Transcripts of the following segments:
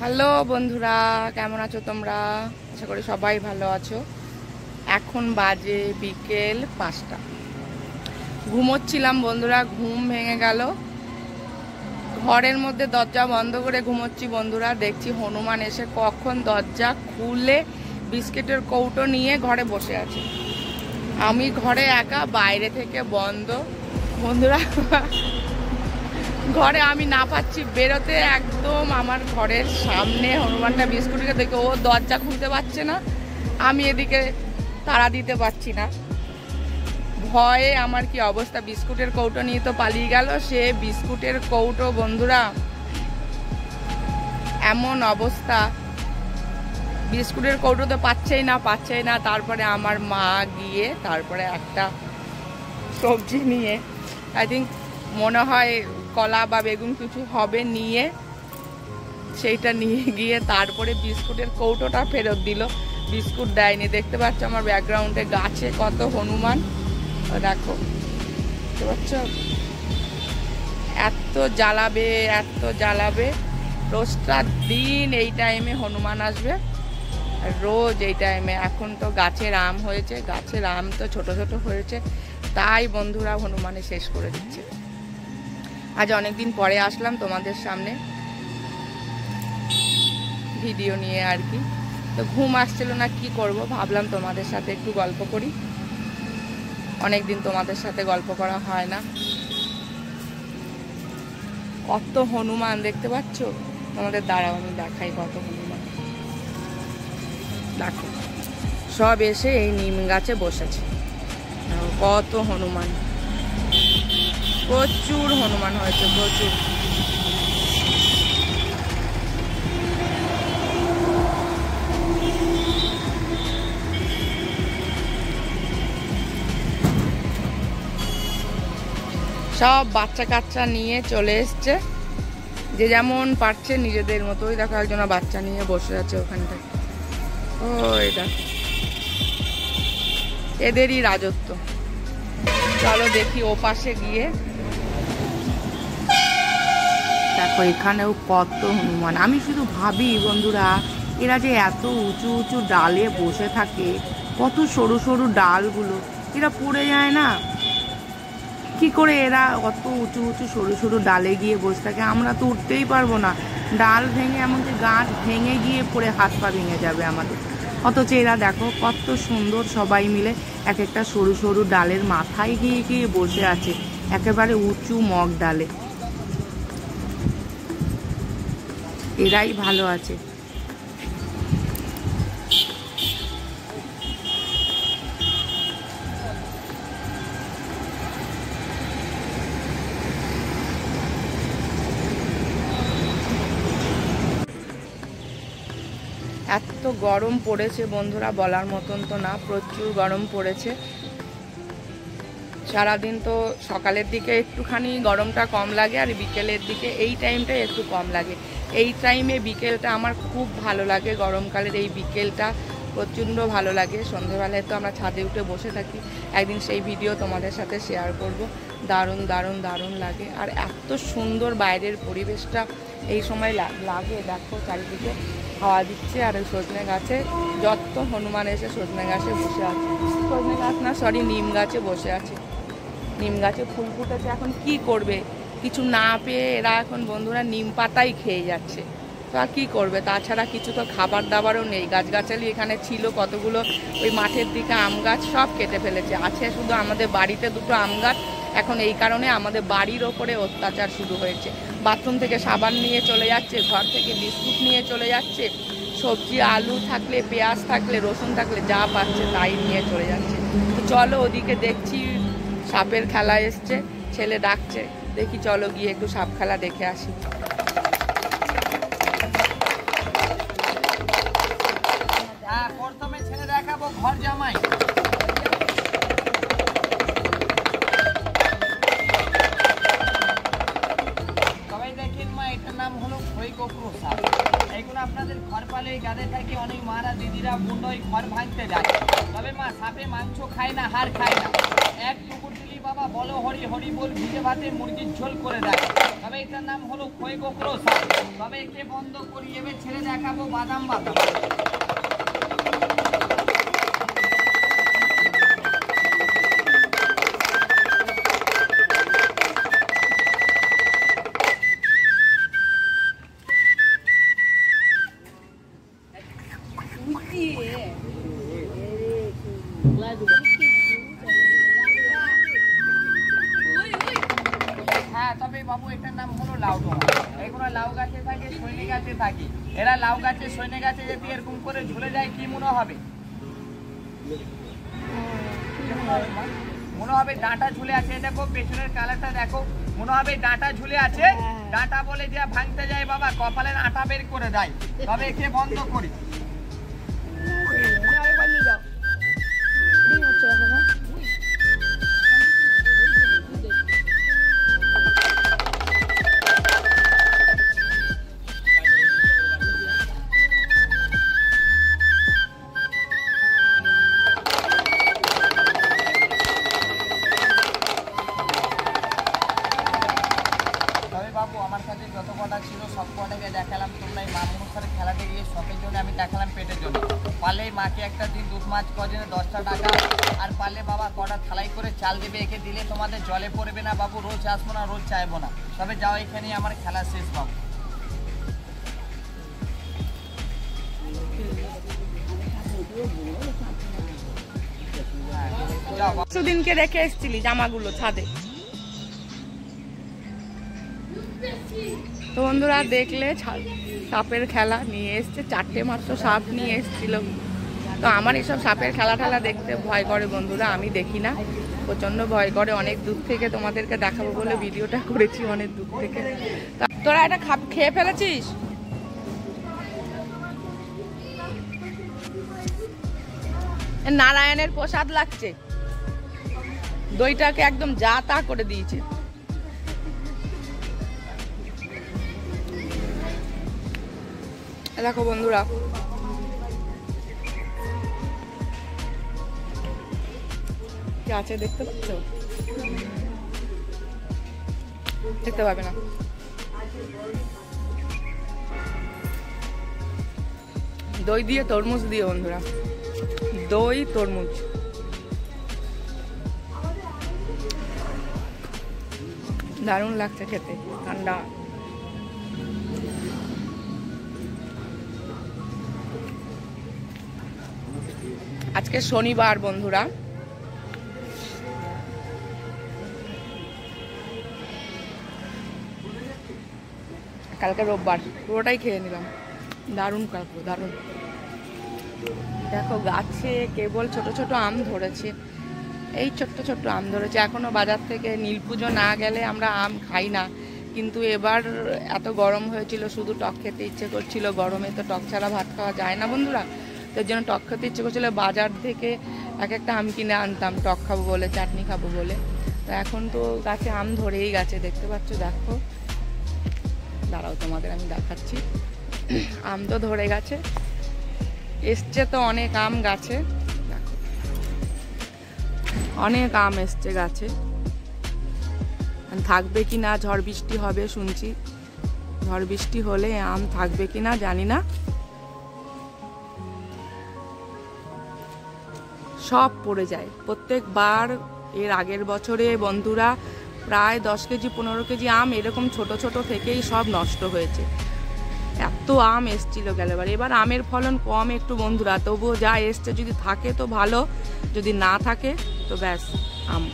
Hello বন্ধুরা, কেমন আছো তোমরা? আশা করি সবাই ভালো আছো। এখন বাজে বিকেল 5টা। ঘুমোচ্ছিলাম বন্ধুরা, ঘুম ভেঙে গেল। ঘরের মধ্যে দরজা বন্ধ করে ঘুমোচ্ছি বন্ধুরা, দেখছি হনুমান এসে কখন দরজা খুলে বিস্কিটের কৌটো নিয়ে ঘরে বসে আছে। আমি ঘরে একা, বাইরে থেকে বন্ধ বন্ধুরা। ঘরে আমি না পাচ্ছি বেরোতে, একদম আমার ঘরের সামনে হনুমানটা বিস্কুটকে দেখে ও দরজা খুলতে পারছে না, আমি এদিকে তাড়া দিতে পারছি না। ভয়ে আমার কি অবস্থা, বিস্কুটের কৌটো নিয়ে তো পালিয়ে গেল সে। বিস্কুটের কৌটো বন্ধুরা, এমন অবস্থা, বিস্কুটের কৌটো তো পাচ্ছেই না। তারপরে আমার মা গিয়ে তারপরে একটা সবজি নিয়ে, আই থিঙ্ক মনে হয় কলা বা বেগুন কিছু হবে, নিয়ে সেইটা নিয়ে গিয়ে তারপরে বিস্কুটের কৌটোটা ফেরত দিল। বিস্কুট দেয়নি। দেখতে পাচ্ছ আমার ব্যাকগ্রাউন্ডে গাছে কত হনুমান, দেখো দেখতে পাচ্ছ। এত জ্বালাবে রোজটা দিন এই টাইমে হনুমান আসবে, রোজ এই টাইমে। এখন তো গাছের আম হয়েছে, গাছের আম তো ছোট ছোট হয়েছে, তাই বন্ধুরা হনুমানে শেষ করে দিচ্ছে। আজ অনেকদিন পরে আসলাম তোমাদের সামনে ভিডিও নিয়ে আর কি। তো ঘুম আসছিল না, কি করব, ভাবলাম তোমাদের সাথে একটু গল্প করি। অনেকদিন তোমাদের সাথে গল্প করা হয় না। কত হনুমান দেখতে পাচ্ছ তোমাদের, দাঁড়াও আমি দেখাই কত হনুমান। দেখো সব এসে এই নিম গাছে বসেছে, কত হনুমান, প্রচুর হনুমান হয়েছে, প্রচুর। সব বাচ্চা কাচ্চা নিয়ে চলে এসছে, যে যেমন পারছে নিজেদের মতো। ওই দেখো একজন বাচ্চা নিয়ে বসে আছে ওখানটায়, ওই দেখো, এদেরই রাজত্ব। চলো দেখি ও পাশে গিয়ে। দেখো এখানেও কত হনুমান। আমি শুধু ভাবি বন্ধুরা, এরা যে এত উঁচু উঁচু ডালে বসে থাকে, কত সরু সরু ডালগুলো, এরা পড়ে যায় না? কি করে এরা অত উঁচু উঁচু সরু সরু ডালে গিয়ে বসে থাকে? আমরা তো উঠতেই পারবো না, ডাল ভেঙে, এমনকি গাছ ভেঙে গিয়ে পড়ে হাত পা ভেঙে যাবে আমাদের। অথচ এরা দেখো কত সুন্দর সবাই মিলে এক একটা সরু সরু ডালের মাথায় গিয়ে গিয়ে বসে আছে, একেবারে উঁচু মগ ডালে। এরাই ভালো আছে। এত গরম পড়েছে বন্ধুরা, বলার মতন তো না, প্রচুর গরম পড়েছে। সারাদিন তো সকালের দিকে একটুখানি গরমটা কম লাগে, আর বিকেলের দিকে এই টাইমটাই একটু কম লাগে। এই টাইমে বিকেলটা আমার খুব ভালো লাগে, গরমকালের এই বিকেলটা প্রচণ্ড ভালো লাগে। সন্ধেবেলায় তো আমরা ছাদে উঠে বসে থাকি, একদিন সেই ভিডিও তোমাদের সাথে শেয়ার করব। দারুণ দারুণ দারুণ লাগে, আর এত সুন্দর বাইরের পরিবেশটা এই সময় লাগে। দেখো চারিদিকে হাওয়া দিচ্ছে, আর ওই সজনে গাছে যত হনুমান এসে সজনে গাছে বসে আছে, সজনে গাছ না সরি নিম গাছে বসে আছে। নিম গাছে ফুল ফুটেছে, এখন কি করবে, কিছু না পেয়ে এরা এখন বন্ধুরা নিম পাতাই খেয়ে যাচ্ছে। তো আর কী করবে, তাছাড়া কিছু তো খাবার দাবারও নেই। গাছগাছালি এখানে ছিল কতগুলো, ওই মাঠের দিকে আম গাছ সব কেটে ফেলেছে। আছে শুধু আমাদের বাড়িতে দুটো আম গাছ। এখন এই কারণে আমাদের বাড়ির ওপরে অত্যাচার শুরু হয়েছে। বাথরুম থেকে সাবান নিয়ে চলে যাচ্ছে, ঘর থেকে বিস্কুট নিয়ে চলে যাচ্ছে, সবজি আলু থাকলে, পেঁয়াজ থাকলে, রসুন থাকলে, যা পাচ্ছে তাই নিয়ে চলে যাচ্ছে। তো চলো ওদিকে দেখছি সাপের খেলা এসছে, ছেলে ডাকছে, দেখি চলো গিয়ে একটু সাপ খেলা দেখে আসি। প্রথমে ছেলে দেখাবো ঘর জামাই। সবাই দেখেন মা, এটার নাম হলো খৈকোকরো সাপ। এইগুলো আপনাদের ঘর পালে যাদের থাকে, অনেক মারা দিদিরা মুন্ডই ঘর ভাঙতে যায়। তবে মা সাপে মাংস খায় না, হাড় খায় না। এক টুকুর দিলি বাবা বলো হরি হরি বল, ভিজে ভাতে মুরগির ঝোল করে দেয়। তবে এটার নাম হলো খই কোকরো সাপ। তবে একে বন্ধ করি, এবার ছেড়ে দেখাবো বাদাম বাদাম। হ্যাঁ, তবে বাবু এটার নাম হলো লাউ ডোমা। এগুলো লাউ গাছে থাকে, সৈনে গাছে থাকে। এরা লাউ গাছে সৈনে গাছে যদি এরকম করে ঝুলে যায় কি মনে হবে? মনে হবে ডাঁটা ঝুলে আছে। দেখো পেছনের কালারটা দেখো, মনে হবে ডাঁটা ঝুলে আছে। ডাঁটা বলে যে ভাঙতে যায় বাবা, কপালের আটা বের করে দেয়। তবে একে বন্ধ করি। বাবু আমার কাছে যত কটা ছিল সব কটাকে দেখালাম। তোমরা এই মা মনসার খেলাতে গিয়ে শখের জন্য আমি দেখালাম, পেটের জন্য। পারলে মাকে একটা দিন দুধ মাছ কজনে 10টা টাকা, আর পারলে বাবা কটা থালাই করে চাল দেবে। একে দিলে তোমাদের জলে পড়বে না বাবু। রোজ আসবো না, রোজ চাইবো না। তবে যাও, এখানেই আমার খেলা শেষ বাবু। দিনকে রেখে এসেছিলি জামাগুলো ছাদে। তো বন্ধুরা দেখলে সাপের খেলা নিয়ে এসছে, 4টে মাত্র সাপ নিয়ে এসেছিল। তো আমার এইসব সাপের খেলা ঠেলা দেখতে ভয় করে বন্ধুরা, আমি দেখি না, প্রচন্ড ভয় করে। অনেক দূর থেকে তোমাদেরকে দেখাবো বলে ভিডিওটা করেছি, অনেক দূর থেকে। তোরা এটা খেয়ে ফেলেছিস? নারায়ণের প্রসাদ লাগছে, দইটাকে একদম যা তা করে দিয়েছে। দেখো বন্ধুরা, কি আছে দেখতে পাচ্ছ? দেখতে পাবে না। দই দিয়ে তরমুজ দিয়ে বন্ধুরা, দই তরমুজ। দারুণ লাগছে খেতে, ঠান্ডা। আজকে শনিবার বন্ধুরা, কালকে রোববার, পুরোটাই খেয়ে নিলাম। দারুণ কাকু, দারুণ। দেখো গাছে কেবল ছোট ছোট আম ধরেছে, এই ছোট্ট ছোট্ট আম ধরেছে। এখনো বাজার থেকে নীলপুজো না গেলে আমরা আম খাই না, কিন্তু এবার এত গরম হয়েছিল, শুধু টক খেতে ইচ্ছে করছিল। গরমে তো টক ছাড়া ভাত খাওয়া যায় না বন্ধুরা, তার জন্য টক খেতে ইচ্ছে করছিল। বাজার থেকে এক একটা আম কিনে আনতাম টক খাবো বলে, চাটনি খাবো বলে। তো এখন তো গাছে আম ধরেই গেছে, দেখতে পাচ্ছ। দেখো, দাঁড়াও তোমাদের আমি দেখাচ্ছি। আম তো ধরে গেছে, এসছে তো অনেক আম গাছে। দেখো, অনেক আম এসছে গাছে। থাকবে কি না, ঝড় বৃষ্টি হবে শুনছি। ঝড় বৃষ্টি হলে আম থাকবে কি না জানি না। সব পড়ে যায় প্রত্যেকবার। এর আগের বছরে বন্ধুরা প্রায় 10 কেজি 15 কেজি আম এরকম ছোট ছোট থেকেই সব নষ্ট হয়েছে। এত আম এসছিল গেলেবার। এবার আমের ফলন কম একটু বন্ধুরা, তবুও যা এসছে যদি থাকে তো ভালো, যদি না থাকে তো ব্যাস আম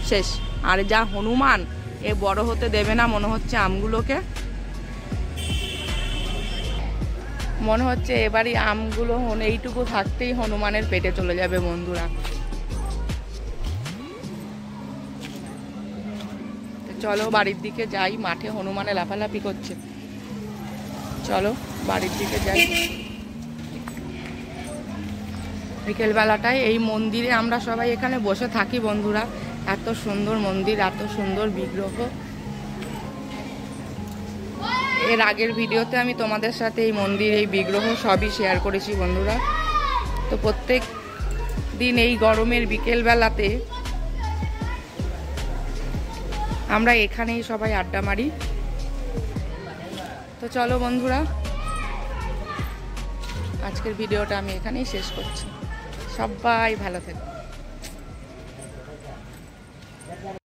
শেষ। আর যা হনুমান, এ বড় হতে দেবে না মনে হচ্ছে আমগুলোকে। মনে হচ্ছে এবারই আমগুলো এইটুকু থাকতেই হনুমানের পেটে চলে যাবে বন্ধুরা। চলো বাড়ির দিকে যাই, মাঠে হনুমানে লাফালাফি করছে। চলো বাড়ির দিকে যাই। বিকেলবেলাটায় এই মন্দিরে আমরা সবাই এখানে বসে থাকি বন্ধুরা। এত সুন্দর মন্দির, এত সুন্দর বিগ্রহ। এর আগের ভিডিওতে আমি তোমাদের সাথে এই মন্দির, এই বিগ্রহ সবই শেয়ার করেছি বন্ধুরা। তো প্রত্যেক দিন এই গরমের বিকেলবেলাতে আমরা এখানেই সবাই আড্ডা মারি। তো চলো বন্ধুরা, আজকের ভিডিওটা আমি এখানেই শেষ করছি। সবাই ভালো থেকো।